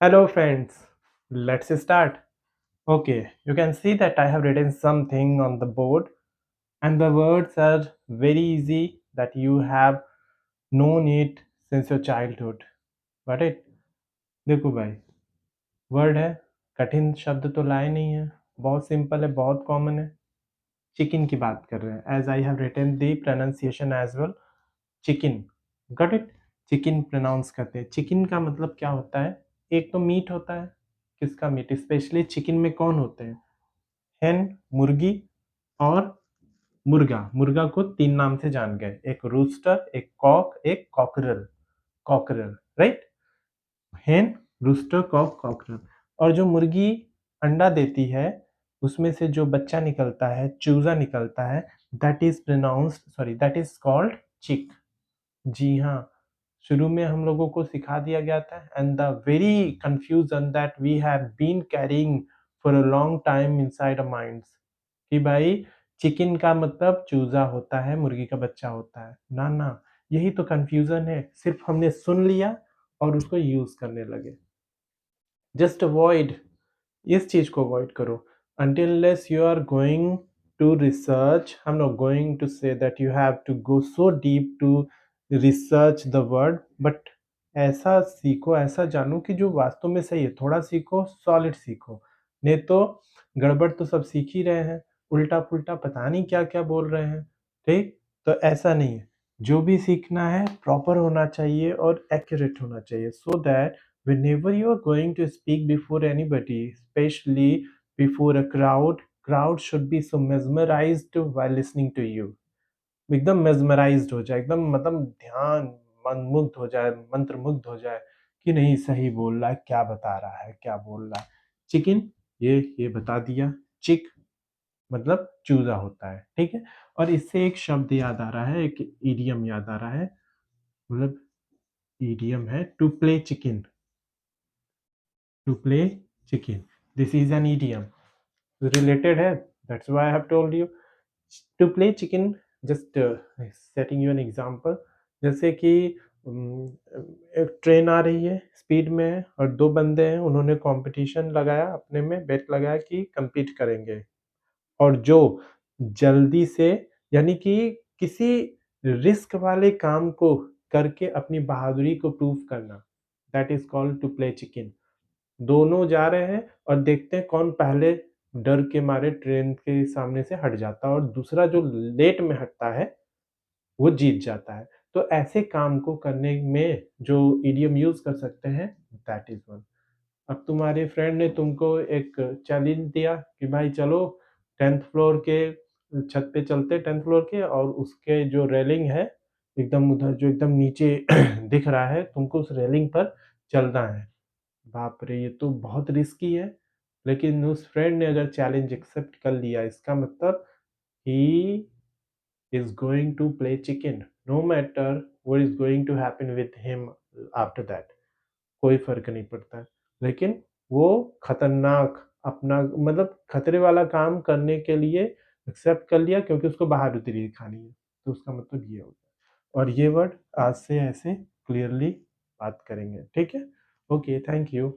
Hello friends, let's start. Okay, you can see that I have written something on the board and the words are very easy that you have known it since your childhood. Got it? देखो भाई, word है, कठिन शब्द तो लाए नहीं है, बहुत सिंपल है, बहुत कॉमन है। चिकन की बात कर रहे हैं, as I have written the pronunciation as well, chicken. Got it? Chicken pronounce करते हैं। चिकन का मतलब क्या होता है? एक तो मीट होता है। किसका मीट? स्पेशली चिकन में कौन होते हैं? हेन, मुर्गी और मुर्गा। मुर्गा को तीन नाम से जान गए, एक रूस्टर, एक कॉक, एक कॉकरल। कॉकरल, राइट? हेन, रूस्टर, कॉक, कॉकरल। और जो मुर्गी अंडा देती है उसमें से जो बच्चा निकलता है, चूजा निकलता है, that is pronounced, sorry, that is called चिक। जी हाँ, शुरू में हम लोगों को सिखा दिया गया था and the very confusion that we have been carrying for a long time inside a minds कि भाई चिकन का मतलब चूजा होता है, मुर्गी का बच्चा होता है। ना ना, यही तो कंफ्यूजन है, सिर्फ हमने सुन लिया और उसको यूज करने लगे। जस्ट अवॉइड, इस चीज को अवॉइड करो। until unless you are going to research, I'm not going to say that you have to go so deep to research the word, but ऐसा सीखो, ऐसा जानो कि जो वास्तव में सही है। थोड़ा सीखो, सॉलिड सीखो, नहीं तो गड़बड़ तो सब सीख ही रहे हैं, उल्टा पुल्टा पता नहीं क्या क्या बोल रहे हैं। ठीक? तो ऐसा नहीं है, जो भी सीखना है प्रॉपर होना चाहिए और एक्यूरेट होना चाहिए, so that whenever you are going to speak before anybody, especially before a crowd should be so mesmerized while listening to you। एकदम मेस्मराइज्ड हो जाए, एकदम मतलब ध्यान मंत्रमुग्ध हो जाए, मंत्रमुग्ध हो जाए कि नहीं सही बोल रहा है, क्या बता रहा है, क्या बोल रहा है। चिकन, ये बता दिया। चिक मतलब चूजा होता है, ठीक है। और इससे एक शब्द याद आ रहा है, एक इडियम याद आ रहा है, मतलब इडियम है to play chicken. To play chicken, this is an idiom, related है, that's why I have told you to play chicken. Just setting you an example, जैसे कि एक ट्रेन आ रही है, स्पीड में है और दो बंदे हैं, उन्होंने कंपटीशन लगाया, अपने में बेट लगाया कि compete करेंगे। और जो जल्दी से, यानी कि किसी रिस्क वाले काम को करके अपनी बहादुरी को प्रूव करना, that is called to play chicken. दोनों जा रहे हैं और देखते हैं कौन पहले डर के मारे ट्रेन के सामने से हट जाता है और दूसरा जो लेट में हटता है वो जीत जाता है। तो ऐसे काम को करने में जो इडियम यूज कर सकते हैं, दैट इज वन। अब तुम्हारे फ्रेंड ने तुमको एक चैलेंज दिया कि भाई चलो 10th फ्लोर के छत पे चलते, 10th फ्लोर के, और उसके जो रेलिंग है एकदम उधर जो एकदम नीचे दिख रहा है, तुमको उस रेलिंग पर चलना है। बाप रे, ये तो बहुत रिस्की है। लेकिन उस फ्रेंड ने अगर चैलेंज एक्सेप्ट कर लिया, इसका मतलब ही is going to play chicken, no matter what is going to happen with him after that, कोई फर्क नहीं पड़ता है। लेकिन वो खतरनाक, अपना मतलब खतरे वाला काम करने के लिए एक्सेप्ट कर लिया क्योंकि उसको बहादुरी दिखानी है। तो उसका मतलब ये होता है। और ये वर्ड आज से ऐसे क्लियरली बात करेंगे, ठीक है? Okay, thank you.